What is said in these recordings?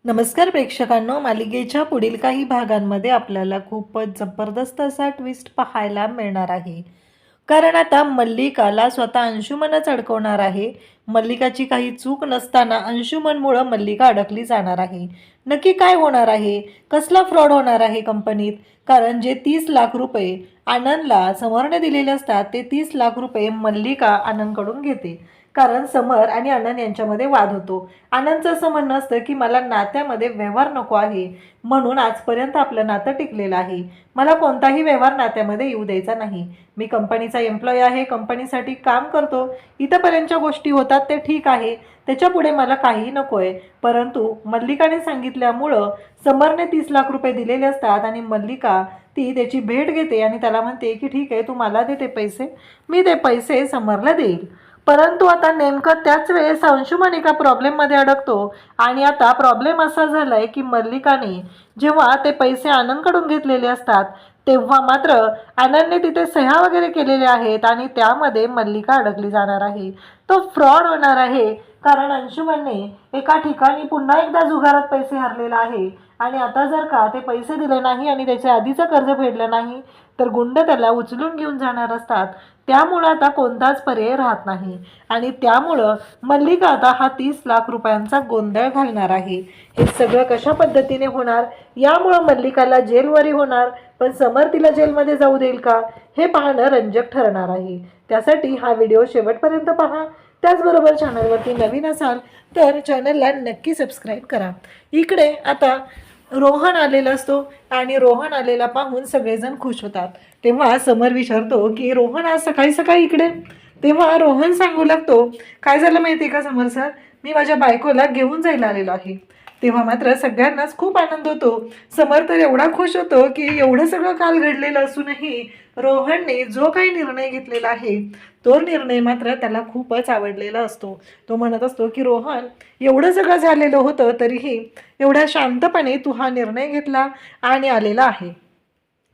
नमस्कार प्रेक्षकांनो, मालिकेच्या पुढील काही भागांमध्ये आपल्याला खूपच जबरदस्त असा ट्विस्ट पाहायला मिळणार आहे. कारण आता मल्लिकाला स्वतः अंशुमनच अडकवणार आहे. मल्लिकाची काही चूक नसताना अंशुमनमुळं मल्लिका अडकली जाणार आहे. नक्की काय होणार आहे? कसला फ्रॉड होणार आहे कंपनीत? कारण जे 30 लाख रुपये आनंदला समरने दिलेले असतात, ते 30 लाख रुपये मल्लिका आनंदकडून घेते. कारण समर आणि आनंद यांच्यामध्ये वाद होतो. आनंदचं असं म्हणणं असतं की मला नात्यामध्ये व्यवहार नको आहे, म्हणून आजपर्यंत आपलं नातं टिकलेलं आहे. मला कोणताही व्यवहार नात्यामध्ये येऊ द्यायचा नाही. मी कंपनीचा एम्प्लॉई आहे, कंपनीसाठी काम करतो. इथंपर्यंतच्या गोष्टी होतात ते ठीक आहे, त्याच्यापुढे मला काहीही नको आहे. परंतु मल्लिकाने सांगितल्यामुळं समरने 30 लाख रुपये दिलेले असतात आणि मल्लिका ती त्याची भेट घेते आणि त्याला म्हणते की ठीक आहे, तू मला दे ते पैसे, मी ते पैसे समरला देईल. परंतु आता नेमकं त्याच वेळेस अंशुमन एका प्रॉब्लेममध्ये अडकतो आणि आता प्रॉब्लेम असा झाला आहे की मल्लिकाने जेव्हा ते पैसे आनंदकडून घेतलेले असतात, तेव्हा मात्र आनंदने तिथे सह्या वगैरे केलेल्या आहेत आणि त्यामध्ये मल्लिका अडकली जाणार आहे. तो फ्रॉड होणार आहे. कारण अंशुमनने एका ठिकाणी पुन्हा एकदा जुगारात पैसे हरलेला आहे आणि आता जर का ते पैसे दिले नाही आणि त्याचे आधीचं कर्ज फेडलं नाही, तर गुंड त्याला उचलून घेऊन जाणार असतात. त्यामुळं आता कोणताच पर्याय राहत नाही आणि त्यामुळं मल्लिका आता हा 30 लाख रुपयांचा गोंधळ घालणार आहे. हे सगळं कशा पद्धतीने होणार? यामुळं मल्लिकाला जेलवरी होणार, पण समर तिला जेलमध्ये जाऊ देईल का? हे पाहणं रंजक ठरणार आहे. त्यासाठी हा व्हिडिओ शेवटपर्यंत पहा. त्याचबरोबर चॅनलवरती नवीन असाल तर चॅनलला नक्की सबस्क्राईब करा. इकडे आता रोहन आलेला असतो आणि रोहन आलेला पाहून सगळेजण खुश होतात. तेव्हा समर विचारतो की रोहन आज सकाळी सकाळी इकडे? तेव्हा रोहन सांगू लागतो, काय झालं माहिती आहे का समर सर, मी माझ्या बायकोला घेऊन जायला आलेलो आहे. तेव्हा मात्र सगळ्यांनाच खूप आनंद होतो. समर तर एवढा खुश होतो की एवढं सगळं काल घडलेलं असूनही रोहनने जो काही निर्णय घेतलेला आहे, तो निर्णय मात्र त्याला खूपच आवडलेला असतो. तो म्हणत असतो की रोहन, एवढं सगळं झालेलं होतं तरीही एवढ्या शांतपणे तू हा निर्णय घेतला आणि आलेला आहे.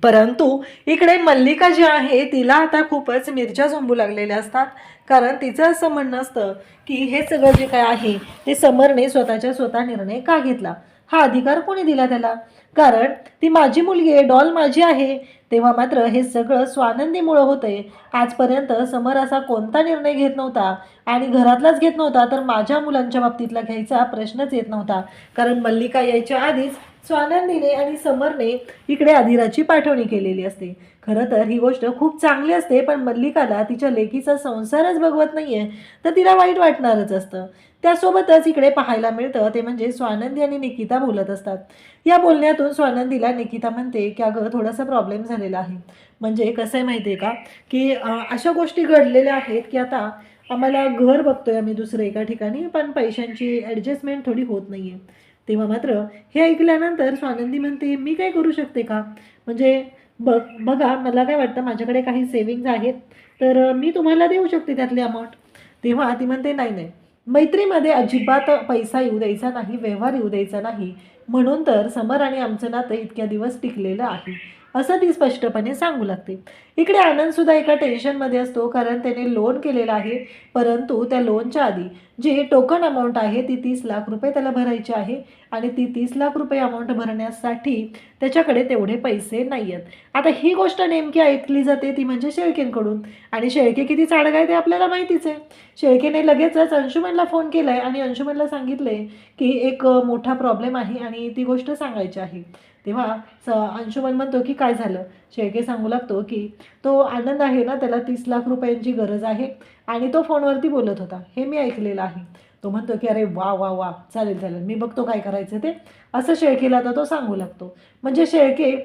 परंतु इकडे मल्लिका जी आहे तिला आता खूपच मिरच्या झोंबू लागलेल्या असतात. कारण तिचं असं म्हणणं असतं की हे सगळं जे काय आहे ते समरने स्वतःच्या स्वतः निर्णय का घेतला, हा अधिकार कोणी दिला त्याला? कारण ती माझी मुलगी आहे, डॉल माझी आहे. तेव्हा मात्र हे सगळं स्वानंदीमुळं होतंय. आजपर्यंत समर असा कोणता निर्णय घेत नव्हता आणि घरातलाच घेत नव्हता, तर माझ्या मुलांच्या बाबतीतला घ्यायचा प्रश्नच येत नव्हता. कारण मल्लिका यायच्या आधीच स्वानंदीने आणि समरने इकडे अधिराची पाठवणी केलेली असते. खरं तर ही गोष्ट खूप चांगली असते, पण मल्लिकाला तिच्या लेकीचा संसारच बघवत नाहीये, तर तिला वाईट वाटणारच असतं. त्यासोबतच इकडे पाहायला मिळतं ते म्हणजे स्वानंदी आणि निकिता बोलत असतात. या बोलण्यातून स्वानंदीला निकिता म्हणते की अगं थोडासा प्रॉब्लेम झालेला आहे. म्हणजे कसं आहे माहिती आहे का, की अशा गोष्टी घडलेल्या आहेत की आता आम्हाला घर बघतोय आम्ही दुसरं एका ठिकाणी, पण पैशांची ॲडजस्टमेंट थोडी होत नाही आहे. तेव्हा मात्र हे ऐकल्यानंतर स्वानंदी म्हणते, मी काय करू शकते का? म्हणजे बघा, मला काय वाटतं माझ्याकडे काही सेविंग्ज आहेत, तर मी तुम्हाला देऊ शकते त्यातली अमाऊंट. तेव्हा ती म्हणते, नाही नाही, मैत्रीमध्ये अजिबात पैसा येऊ द्यायचा नाही, व्यवहार येऊ द्यायचा नाही. म्हणून तर समर आणि आमचं नातं इतक्या दिवस टिकलेलं आहे, असं ती स्पष्टपणे सांगू लागते. इकडे आनंदसुद्धा एका टेन्शनमध्ये असतो, कारण त्याने लोन केलेलं आहे. परंतु त्या लोनच्या आधी जी टोकन अमाऊंट आहे ती 30 लाख रुपये त्याला भरायची आहे आणि ती 30 लाख रुपये अमाऊंट भरण्यासाठी त्याच्याकडे तेवढे पैसे नाही आहेत. आता ही गोष्ट नेमकी ऐकली जाते ती म्हणजे शेळकेंकडून, आणि शेळके किती चाडक आहे ते आपल्याला माहितीच आहे. शेळकेने लगेचच अंशुमनला फोन केला आहे आणि अंशुमनला सांगितले की एक मोठा प्रॉब्लेम आहे आणि ती गोष्ट सांगायची आहे. तेव्हा अंशुमन म्हणतो की काय झालं? शेळके सांगू लागतो की तो आनंद आहे ना, त्याला 30 लाख रुपयांची गरज आहे आणि तो फोनवरती बोलत होता, हे मी ऐकलेलं आहे. तो म्हणतो की अरे वा वा वा, चालेल चालेल, मी बघतो काय करायचं ते, असं शेळकेला आता तो सांगू लागतो. म्हणजे शेळके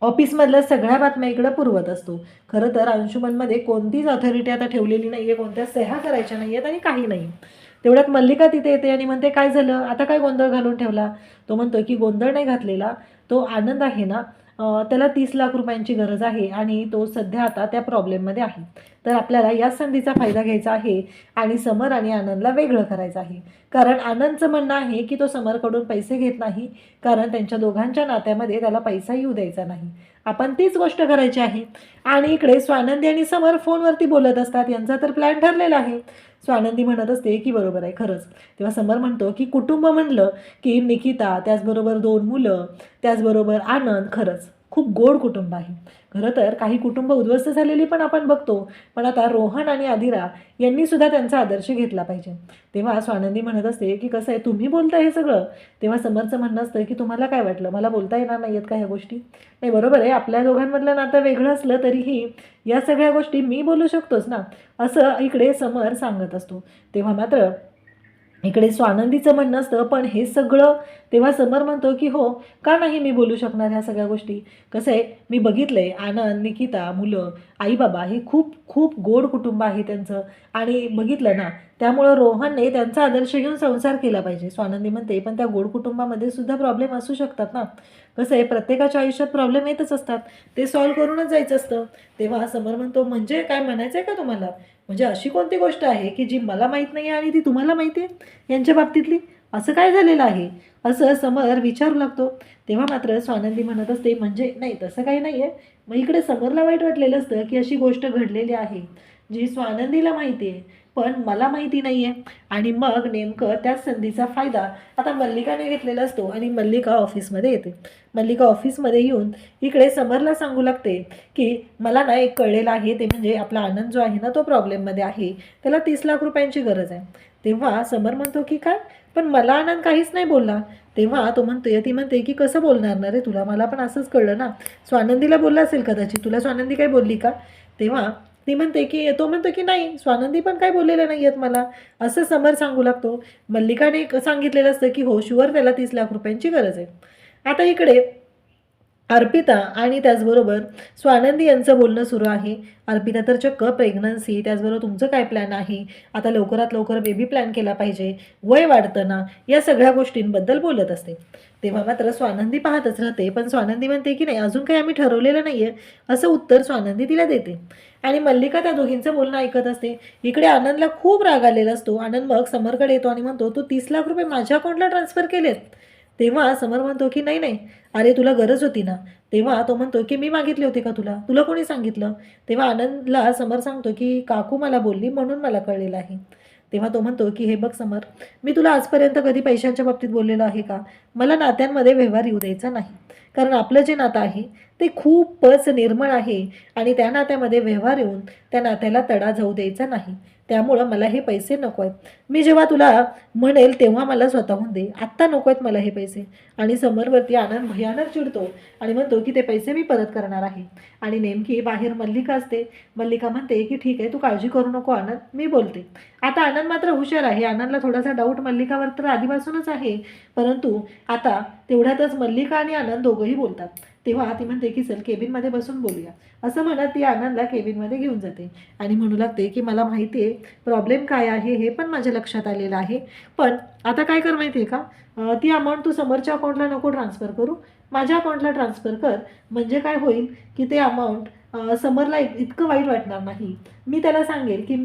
ऑफिसमधल्या सगळ्या बातम्या इकडं पुरवत असतो. खरं तर अंशुमनमध्ये कोणतीच ऑथॉरिटी आता ठेवलेली नाही आहे, कोणत्या सह्या करायच्या नाही आहेत आणि काही नाही. तेवढ्यात मल्लिका तिथे येते आणि म्हणते, काय झालं आता, काय गोंधळ घालून ठेवला? तो म्हणतो की गोंधळ नाही घातलेला, तो आनंद आहे ना, त्याला 30 लाख रुपयांची गरज आहे आणि तो सध्या आता त्या प्रॉब्लेममध्ये आहे. तर आपल्याला या संधीचा फायदा घ्यायचा आहे आणि समर आणि आनंदला वेगळं करायचं आहे. कारण आनंदचं म्हणणं आहे की तो समरकडून पैसे घेत नाही, कारण त्यांच्या दोघांच्या नात्यामध्ये त्याला पैसा येऊ द्यायचा नाही. आपण तीच गोष्ट करायची आहे. आणि इकडे स्वानंदी आणि समर फोनवरती बोलत असतात. यांचा तर प्लॅन ठरलेला आहे. स्वानंदी म्हणत असते की बरोबर आहे खरंच. तेव्हा समर म्हणतो की कुटुंब म्हणलं की निकिता, त्याचबरोबर 2 मुलं, त्याचबरोबर आनंद, खरंच खूप गोड कुटुंब आहे. खरं तर काही कुटुंब उद्ध्वस्त झालेली पण आपण बघतो, पण आता रोहन आणि आदिरा यांनी सुद्धा त्यांचा आदर्श घेतला पाहिजे. तेव्हा स्वानंदी म्हणत असते की कसं आहे, तुम्ही बोलता हे सगळं. तेव्हा समरचं म्हणणं असतं की तुम्हाला काय वाटलं, मला बोलता येणार नाही आहेत का ह्या गोष्टी? नाही, बरोबर आहे, आपल्या दोघांमधलं नातं वेगळं असलं तरीही या सगळ्या गोष्टी मी बोलू शकतोच ना, असं इकडे समर सांगत असतो. तेव्हा मात्र इकडे स्वानंदीचं म्हणणं असतं पण हे सगळं, तेव्हा समर म्हणतो की हो, का नाही मी बोलू शकणार ह्या सगळ्या गोष्टी? कसं आहे, मी बघितलंय आनंद, निकिता, मुलं, आई बाबा हे खूप खूप गोड कुटुंब आहे त्यांचं, आणि बघितलं ना, त्यामुळं रोहनने त्यांचा आदर्श घेऊन संसार केला पाहिजे. स्वानंदी म्हणते पण त्या गोड कुटुंबामध्ये सुद्धा प्रॉब्लेम असू शकतात ना. कसं आहे, प्रत्येकाच्या आयुष्यात प्रॉब्लेम येतच असतात, ते सॉल्व्ह करूनच जायचं असतं. तेव्हा समर म्हणतो म्हणजे काय म्हणायचं आहे का तुम्हाला? म्हणजे अशी कोणती गोष्ट आहे की जी मला माहीत नाही आणि ती तुम्हाला माहिती आहे यांच्या बाबतीतली? असं काय झालेलं आहे, असं समर विचारू लागतो. तेव्हा मात्र स्वानंदी म्हणत असते म्हणजे नाही, तसं काही नाही आहे. मग इकडे समरला वाईट वाटलेलं असतं की अशी गोष्ट घडलेली आहे जी स्वानंदीला माहिती आहे पण मला माहिती नाही आहे. आणि मग नेमकं त्याच संधीचा फायदा आता मल्लिकाने घेतलेला असतो आणि मल्लिका ऑफिसमध्ये येते. मल्लिका ऑफिसमध्ये येऊन इकडे समरला सांगू लागते की मला ना एक कळलेलं आहे, ते म्हणजे आपला आनंद जो आहे ना तो प्रॉब्लेममध्ये आहे, त्याला 30 लाख रुपयांची गरज आहे. तेव्हा समर म्हणतो की काय, पण मला आनंद काहीच नाही बोलला. तेव्हा ती म्हणते की कसं बोलणार ना रे तुला, मला पण असंच कळलं ना, स्वानंदीला बोलला असेल कदाचित, तुला स्वानंदी काही बोलली का? तेव्हा तो म्हणतो की नाही, स्वानंदी पण काय बोललेलं नाही आहेत मला, असं समर सांगू लागतो. मल्लिकाने सांगितलेलं असतं की हो शुअर त्याला 30 लाख रुपयांची गरज आहे. आता इकडे अर्पिता आणि त्याचबरोबर स्वानंदी यांचं बोलणं सुरू आहे. अर्पिता तर चक्क प्रेग्नन्सी, त्याचबरोबर तुमचं काय प्लॅन आहे, आता लवकरात लवकर बेबी प्लॅन केला पाहिजे, वय वाढतं ना, या सगळ्या गोष्टींबद्दल बोलत असते. तेव्हा मात्र स्वानंदी पाहतच राहते, पण स्वानंदी म्हणते की नाही, अजून काही आम्ही ठरवलेलं नाही आहे, असं उत्तर स्वानंदी तिला देते. आणि मल्लिका त्या दोघींचं बोलणं ऐकत असते. इकडे आनंदला खूप राग आलेला असतो. आनंद मग समरकडे येतो आणि म्हणतो तू 30 लाख रुपये माझ्या अकाउंटला ट्रान्सफर केलेत? तेव्हा समर म्हणतो की नाही नाही, अरे तुला गरज होती ना. तेव्हा तो म्हणतो की मी मागितले होते का तुला, तुला कोणी सांगितलं? तेव्हा आनंदला समर सांगतो की काकू मला बोलली म्हणून मला कळलेलं आहे. तेव्हा तो म्हणतो की हे बघ समर, मी तुला आजपर्यंत कधी पैशांच्या बाबतीत बोललेलो आहे का? मला नात्यांमध्ये व्यवहार येऊ द्यायचा नाही, कारण आपलं जे नातं आहे ते खूपच निर्मळ आहे आणि त्या नात्यामध्ये व्यवहार येऊन त्या नात्याला तडा जाऊ द्यायचा नाही. त्यामुळं मला हे पैसे नको आहेत. मी जेव्हा तुला म्हणेल तेव्हा मला स्वतःहून दे, आत्ता नको आहेत मला हे पैसे. आणि समरवरती आनंद भयानक चिडतो आणि म्हणतो की ते पैसे मी परत करणार आहे. आणि नेमकी बाहेर मल्लिका असते. मल्लिका म्हणते की ठीक आहे, तू काळजी करू नको आनंद, मी बोलते. आता आनंद मात्र हुशार आहे. आनंदला थोडासा डाऊट मल्लिकावर तर आधीपासूनच आहे, परंतु आता तेवढ्यातच मल्लिका आणि आनंद दोघंही बोलतात. तेव्हा ती म्हणते की चल केबिनमध्ये बसून बोलूया, असं म्हणत ती आनंदला केबिनमध्ये घेऊन जाते आणि म्हणू लागते की मला माहिती आहे प्रॉब्लेम काय आहे, हे पण माझ्या लक्षात आलेलं आहे, पण आता काय कर माहिती आहे का, ती अमाऊंट तू समरच्या अकाउंटला नको ट्रान्सफर करू, माझ्या अकाउंटला ट्रान्सफर कर. म्हणजे काय होईल की ते अमाऊंट समरला इतकं वाईट वाटणार नाही. मी त्याला सांगेल की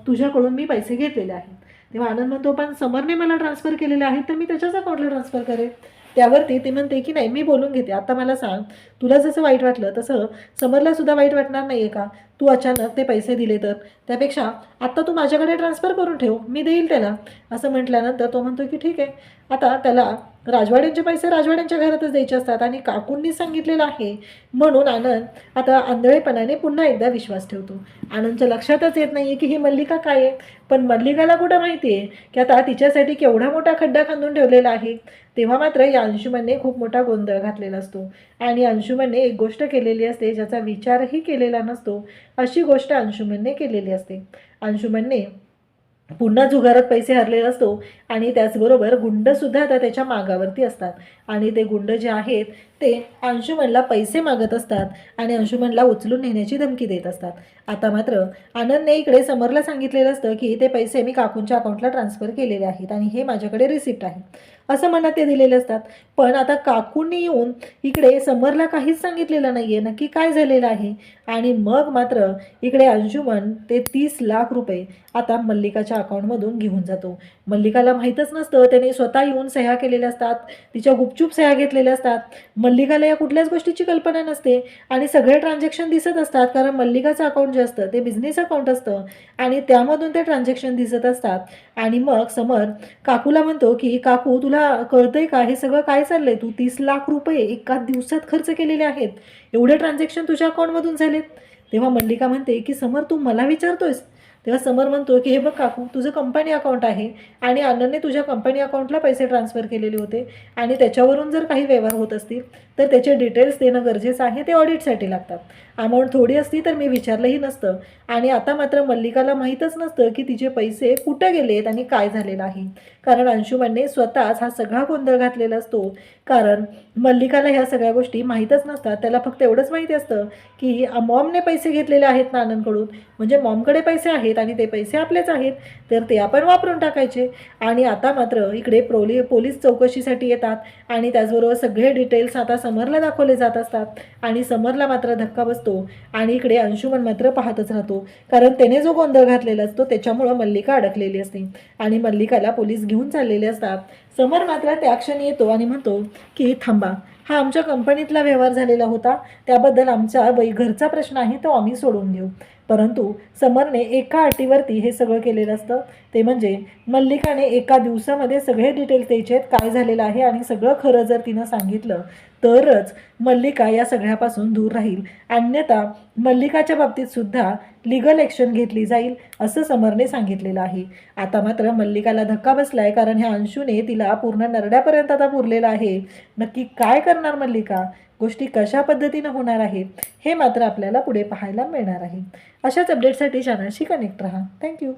तुझ्याकडून मी पैसे घेतलेले आहेत. तेव्हा आनंद म्हणतो पण समरने मला ट्रान्सफर केलेले आहेत तर मी त्याच्याच अकाउंटला ट्रान्सफर करेल. त्यावरती ती म्हणते की नाही, मी बोलून घेते. आता मला सांग, तुला जसं वाईट वाटलं तसं समरला सुद्धा वाईट वाटणार नाही आहे का, तू अचानक ते पैसे दिले तर? त्यापेक्षा आत्ता तू माझ्याकडे ट्रान्सफर करून ठेव, मी देईल त्याला. असं म्हटल्यानंतर तो म्हणतो की ठीक आहे. आता त्याला राजवाड्यांचे पैसे राजवाड्यांच्या घरातच द्यायचे असतात आणि काकूंनी सांगितलेलं आहे म्हणून आनंद आता आंधळेपणाने पुन्हा एकदा विश्वास ठेवतो. आनंदच्या लक्षातच येत नाही आहे की ही मल्लिका काय आहे, पण मल्लिकाला कुठं माहिती आहे की आता तिच्यासाठी केवढा मोठा खड्डा खांदून ठेवलेला आहे. तेव्हा मात्र या अंशुमनने खूप मोठा गोंधळ घातलेला असतो आणि अंशुमनने एक गोष्ट केलेली असते ज्याचा विचारही केलेला नसतो, अशी गोष्ट अंशुमनने केलेली असते. अंशुमनने पुन्हा जुगारात पैसे हरलेला असतो आणि त्याचबरोबर गुंडसुद्धा आता त्याच्या मागावरती असतात आणि ते गुंड जे आहेत ते अंशुमनला पैसे मागत असतात आणि अंशुमनला उचलून नेण्याची धमकी देत असतात. आता मात्र आनंदने इकडे समरला सांगितलेलं असतं की ते पैसे मी काकूंच्या अकाउंटला ट्रान्सफर केलेले आहेत आणि हे माझ्याकडे रिसिप्ट आहे. असं मनात ते दिलेले असतात. पण आता काकूंनी येऊन इकडे समरला काहीच सांगितलेलं नाही आहे नक्की काय झालेलं आहे. आणि मग मात्र इकडे अंशुमन ते 30 लाख रुपये आता मल्लिकाच्या अकाउंटमधून घेऊन जातो. मल्लिकाला माहीतच नसतं, त्याने स्वतः येऊन सह्या केलेल्या असतात, तिच्या गुपचूप सह्या घेतलेल्या असतात. मल्लिकाला या कुठल्याच गोष्टीची कल्पना नसते आणि सगळे ट्रान्झॅक्शन दिसत असतात, कारण मल्लिकाचं अकाउंट जे असतं ते बिझनेस अकाउंट असतं आणि त्यामधून ते ट्रान्झॅक्शन दिसत असतात. आणि मग समर काकूला म्हणतो की काकू तुला कळतंय का हे सगळं काय चाललंय? तू 30 लाख रुपये एका दिवसात खर्च केलेले आहेत. एवढे ट्रान्झॅक्शन तुझ्या अकाउंटमधून झालेत. तेव्हा मल्लिका म्हणते की समर तू मला विचारतोयस? तेव्हा समर म्हणतो की हे बघ काकू, तुझं कंपनी अकाउंट आहे आणि आनंदने तुझ्या कंपनी अकाउंटला पैसे ट्रान्सफर केलेले होते आणि त्याच्यावरून जर काही व्यवहार होत असतील तर त्याचे डिटेल्स देणं गरजेचं आहे. ते ऑडिटसाठी लागतात. अमाऊंट थोडी असती तर मी विचारलंही नसतं. आणि आता मात्र मल्लिकाला माहीतच नसतं की तिचे पैसे कुठे गेलेत आणि काय झालेलं आहे. कारण अंशुमनने स्वतःच हा सगळा गोंधळ घातलेला असतो. कारण मल्लिकाला ह्या सगळ्या गोष्टी माहीतच नसतात. त्याला फक्त एवढंच माहिती असतं की मॉमने पैसे घेतलेले आहेत ना आनंदकडून, म्हणजे मॉमकडे पैसे आहेत आणि ते पैसे आपलेच आहेत, तर ते आपण वापरून टाकायचे. आणि आता मात्र इकडे पोलीस चौकशीसाठी येतात आणि त्याचबरोबर सगळे डिटेल्स आता समरला दाखवले जात असतात. आणि समरला मात्र धक्का बसतो आणि इकडे अंशुमन मात्र पाहतच राहतो, कारण त्याने जो गोंधळ घातलेला असतो त्याच्यामुळं मल्लिका अडकलेली असते आणि मल्लिकाला पोलीस घेऊन चाललेले असतात. समर मात्र त्या क्षणी येतो आणि म्हणतो की थांबा, हा आमच्या कंपनीतला व्यवहार झालेला होता, त्याबद्दल आमचा घरचा प्रश्न आहे तो आम्ही सोडून घेऊ. परंतु समरने एका अटीवरती हे सगळं केलेलं असतं, ते म्हणजे मल्लिकाने एका दिवसामध्ये सगळे डिटेल्स द्यायचे आहेत काय झालेलं आहे आणि सगळं खरं जर तिनं सांगितलं तरच मल्लिका या सगळ्यापासून दूर राहील, अन्यथा मल्लिकाच्या बाबतीत सुद्धा लीगल ॲक्शन घेतली जाईल असं समरने सांगितलेलं आहे. आता मात्र मल्लिकाला धक्का बसलाय, कारण ह्या अंशूने तिला पूर्ण नरड्यापर्यंत आता पुरलेलं आहे. नक्की काय करणार मल्लिका, गोष्टी कशा पद्धतीनं होणार आहेत हे मात्र आपल्याला पुढे पाहायला मिळणार आहे. अशाच अपडेटसाठी चॅनलशी कनेक्ट राहा. थँक्यू.